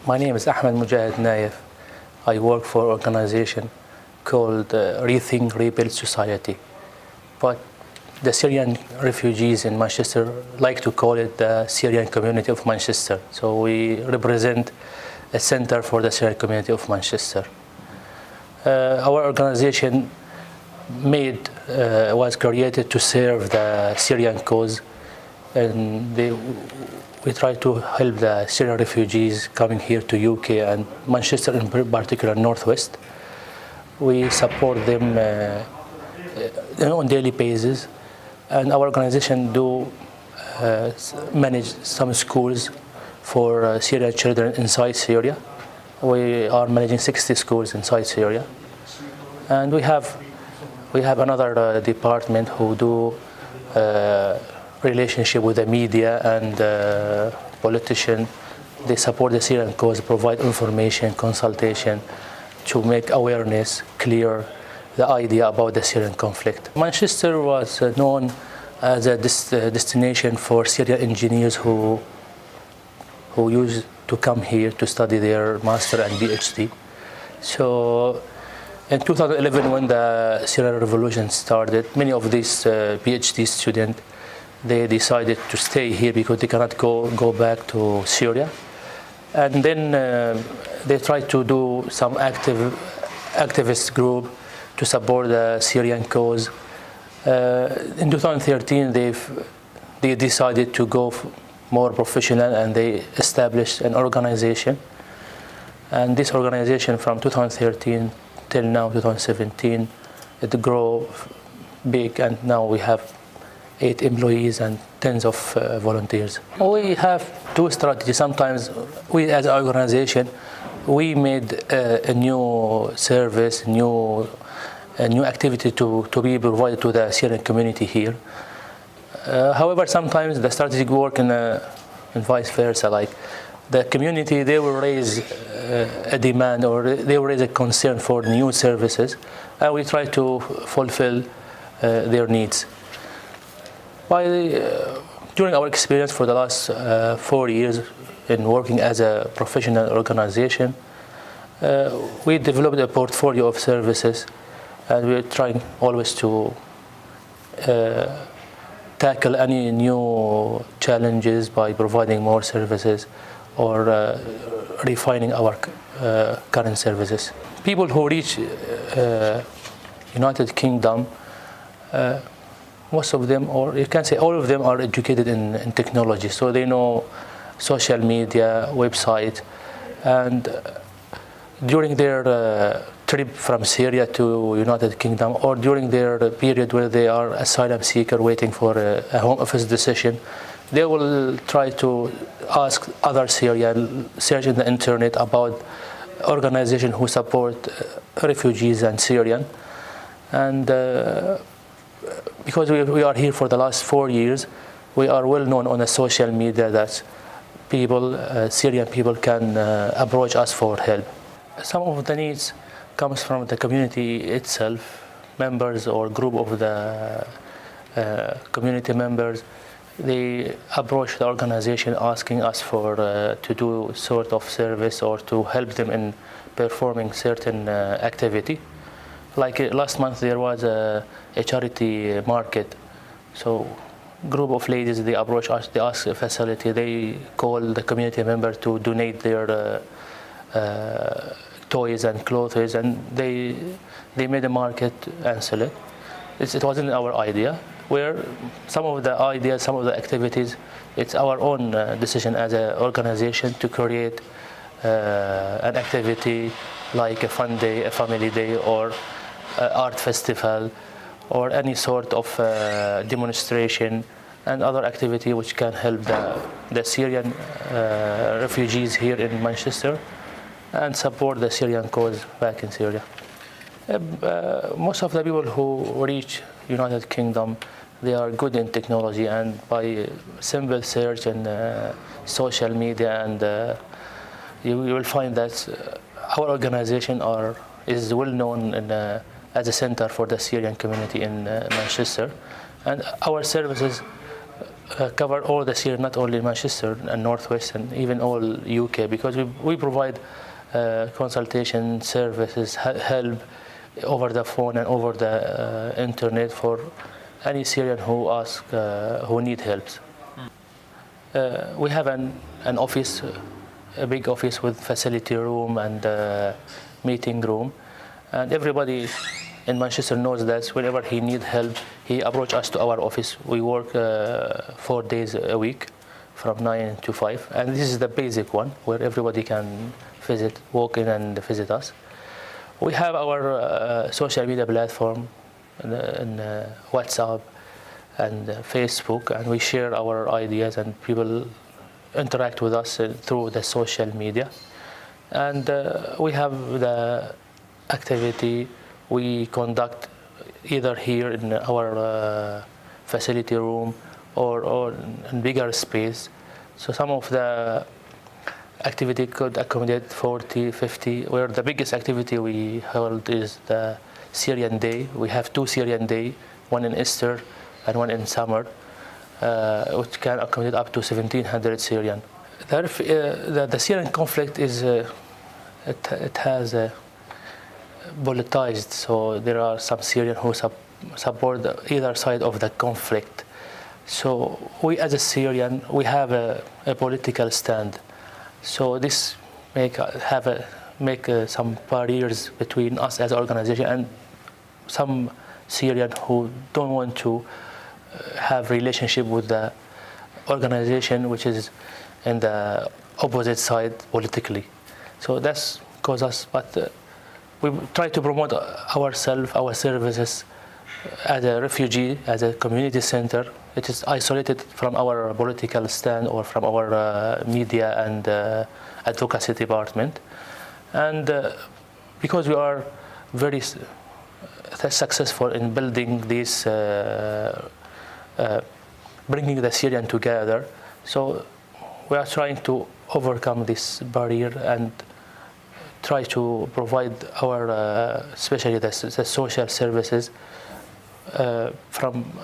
My name is Ahmed Mujahed Nayef. I work for an organization called Rethink Rebuild Society. But the Syrian refugees in Manchester like to call it the Syrian community of Manchester. So we represent a center for the Syrian community of Manchester. Our organization was created to serve the Syrian cause, and we try to help the Syrian refugees coming here to UK and Manchester in particular, Northwest. We support them on daily basis, and our organization do manage some schools for Syrian children inside Syria. We are managing 60 schools inside Syria, and we have another department who do relationship with the media and politicians. They support the Syrian cause, provide information, consultation to make awareness clear the idea about the Syrian conflict. Manchester was known as a destination for Syrian engineers who used to come here to study their master and PhD. So in 2011, when the Syrian revolution started, many of these PhD students, they decided to stay here because they cannot go back to Syria. And then they tried to do some activist group to support the Syrian cause. In 2013, they decided to go more professional, and they established an organization. And this organization from 2013 till now, 2017, it grew big, and now we have 8 employees and tens of volunteers. We have two strategies. Sometimes we as an organization, we made a new service, a new activity to be provided to the Syrian community here. However, sometimes the strategic work and vice versa, like the community, they will raise a demand or they will raise a concern for new services, and we try to fulfill their needs. During our experience for the last 4 years in working as a professional organization, we developed a portfolio of services, and we're trying always to tackle any new challenges by providing more services or refining our current services. People who reach United Kingdom, most of them, or you can say all of them, are educated in technology, so they know social media, website, and during their trip from Syria to United Kingdom, or during their period where they are asylum seeker waiting for a home office decision, they will try to ask other Syrians, search in the internet about organizations who support refugees and Syrian. And because we are here for the last 4 years, we are well known on the social media that Syrian people can approach us for help. Some of the needs comes from the community itself, members or group of the community members. They approach the organization asking us to do sort of service or to help them in performing certain activity. Like last month there was a charity market, so group of ladies, they approach us, they ask a facility, they call the community member to donate their toys and clothes, and they made a market and sell it. It wasn't our idea. Where some of the ideas, some of the activities, it's our own decision as an organization to create an activity like a fun day, a family day, or art festival, or any sort of demonstration and other activity which can help the Syrian refugees here in Manchester and support the Syrian cause back in Syria. Most of the people who reach United Kingdom, they are good in technology, and by simple search and social media, and you will find that our organization is well known as a center for the Syrian community in Manchester, and our services cover all the Syria, not only Manchester and Northwest, and even all UK, because we provide consultation services, help over the phone and over the internet for any Syrian who need help. We have an office, a big office with facility room and meeting room, and everybody in Manchester knows that whenever he needs help, he approaches us to our office. We work 4 days a week from 9 to 5, and this is the basic one where everybody can walk in and visit us. We have our social media platform and WhatsApp and Facebook, and we share our ideas, and people interact with us through the social media. And we have the activity we conduct either here in our facility room or in bigger space. So some of the activity could accommodate 40, 50, where the biggest activity we hold is the Syrian Day. We have 2 Syrian Day, one in Easter and one in summer, which can accommodate up to 1,700 Syrian. The Syrian conflict is, it has politicized, so there are some Syrians who support either side of the conflict. So we as a Syrian, we have a political stand. So this make some barriers between us as an organization and some Syrians who don't want to have relationship with the organization which is in the opposite side politically. So that's caused us, but we try to promote ourselves, our services as a refugee, as a community center. It is isolated from our political stand or from our media and advocacy department. And because we are very successful in building this, bringing the Syrian together, so we are trying to overcome this barrier and try to provide our, especially the social services,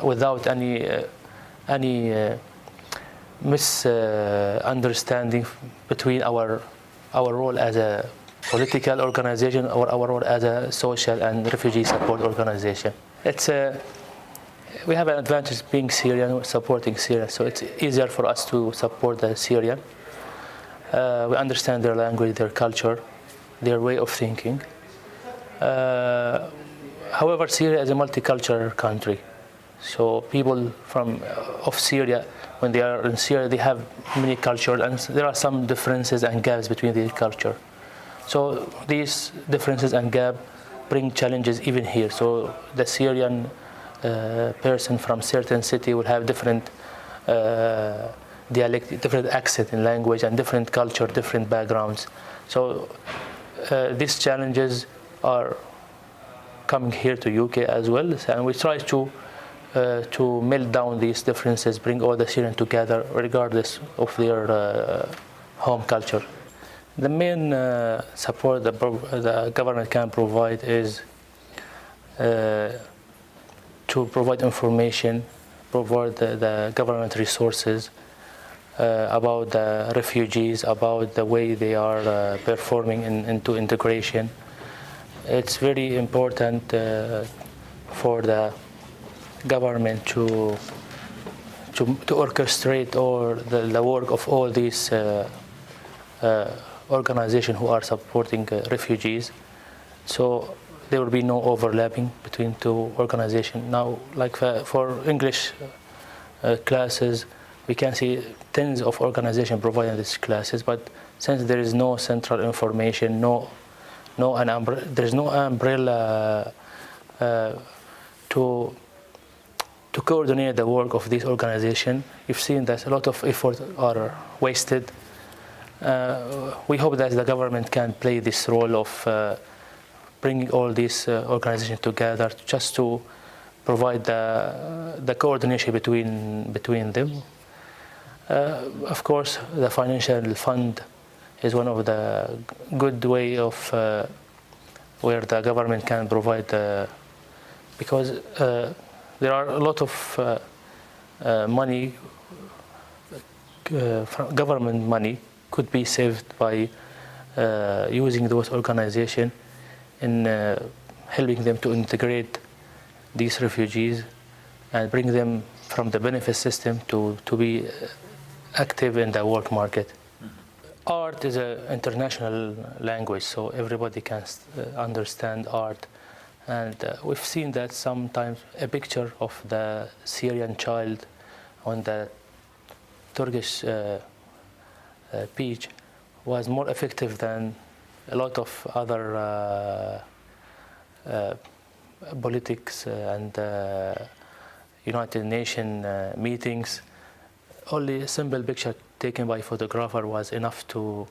without any misunderstanding between our role as a political organization or our role as a social and refugee support organization. We have an advantage being Syrian, supporting Syria, so it's easier for us to support the Syrian. We understand their language, their culture, their way of thinking. However, Syria is a multicultural country, so people of Syria, when they are in Syria, they have many cultures, and there are some differences and gaps between the culture. So these differences and gaps bring challenges even here. So the Syrian person from certain city will have different dialect, different accent in language, and different culture, different backgrounds. So these challenges are coming here to UK as well, and we try to melt down these differences, bring all the Syrians together regardless of their home culture. The main support the government can provide is to provide information, provide the government resources about the refugees, about the way they are performing into integration. It's very important for the government to orchestrate the work of all these organizations who are supporting refugees. So there will be no overlapping between 2 organizations. Now, like for English classes, we can see tens of organizations providing these classes, but since there is no central information, there is no umbrella to coordinate the work of this organization, we've seen that a lot of effort are wasted. We hope that the government can play this role of bringing all these organizations together just to provide the coordination between them. Of course, the financial fund is one of the good way of where the government can provide, because there are a lot of money, government money, could be saved by using those organizations in helping them to integrate these refugees and bring them from the benefit system to be active in the work market. Art is an international language, so everybody can understand art. And we've seen that sometimes a picture of the Syrian child on the Turkish beach was more effective than a lot of other politics and United Nations meetings. Only a simple picture taken by a photographer was enough to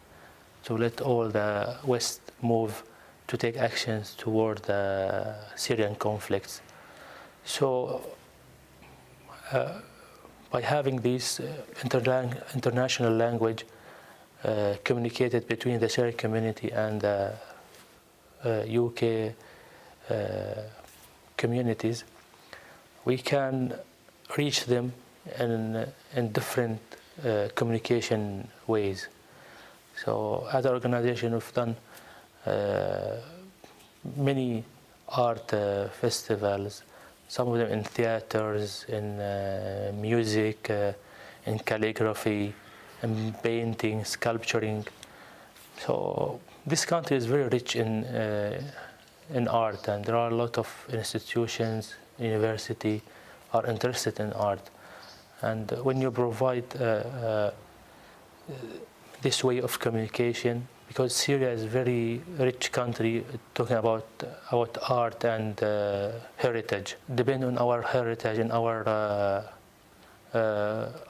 let all the West move to take actions toward the Syrian conflicts. So by having this international language communicated between the Syrian community and the UK communities, we can reach them in different communication ways. So as an organization, we've done many art festivals, some of them in theaters, in music, in calligraphy, in painting, sculpturing. So this country is very rich in art, and there are a lot of institutions, university are interested in art. And when you provide this way of communication, because Syria is a very rich country, talking about art and heritage. Depending on our heritage and our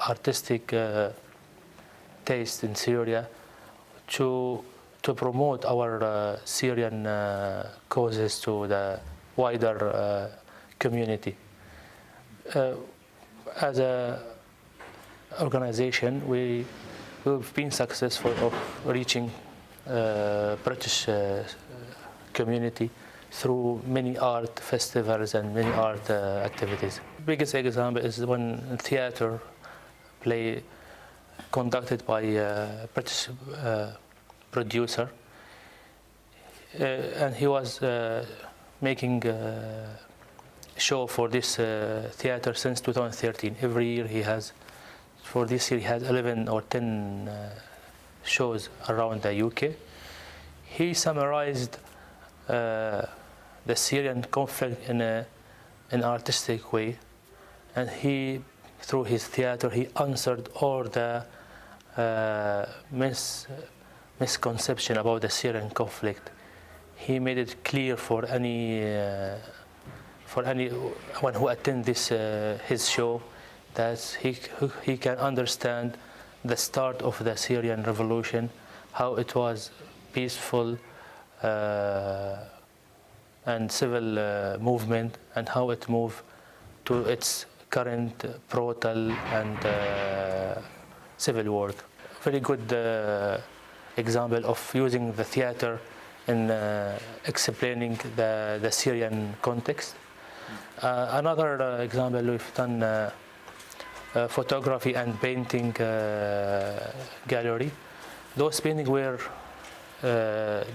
artistic taste in Syria, to promote our Syrian causes to the wider community. As an organization, we've been successful of reaching British community through many art festivals and many art activities. Biggest example is one theater play conducted by a British producer, and he was making show for this theater since 2013. Every year for this year he has 11 or 10 shows around the UK. He summarized the Syrian conflict in an artistic way, and through his theater, he answered all the misconception about the Syrian conflict. He made it clear for anyone who attends his show that he can understand the start of the Syrian revolution, how it was peaceful and civil movement, and how it moved to its current brutal and civil war. Very good example of using the theater in explaining the Syrian context. Another example, we've done photography and painting gallery. Those paintings were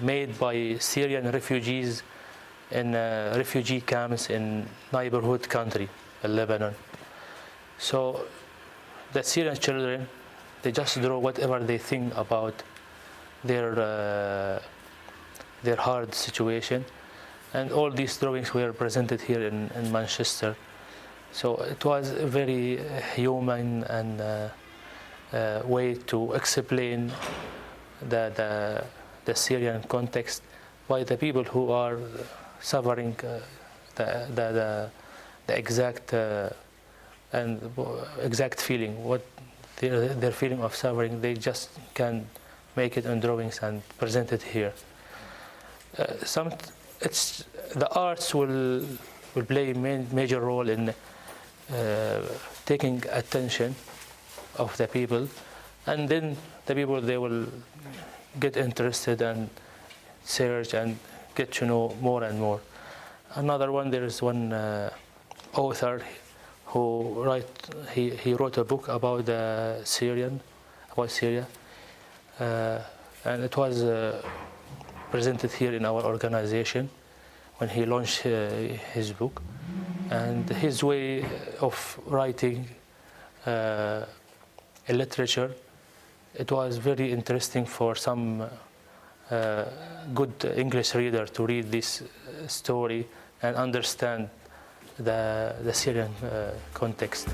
made by Syrian refugees in refugee camps in neighborhood country, Lebanon. So the Syrian children, they just draw whatever they think about their hard situation, and all these drawings were presented here in Manchester. So it was a very human and way to explain the Syrian context by the people who are suffering the exact exact feeling, what their feeling of suffering. They just can make it in drawings and present it here. The arts will play a major role in taking attention of the people, and then the people, they will get interested and search and get to know more and more. Another one, there is one author he wrote a book about Syria, and it was presented here in our organization when he launched his book. And his way of writing a literature, it was very interesting for some good English reader to read this story and understand the Syrian context.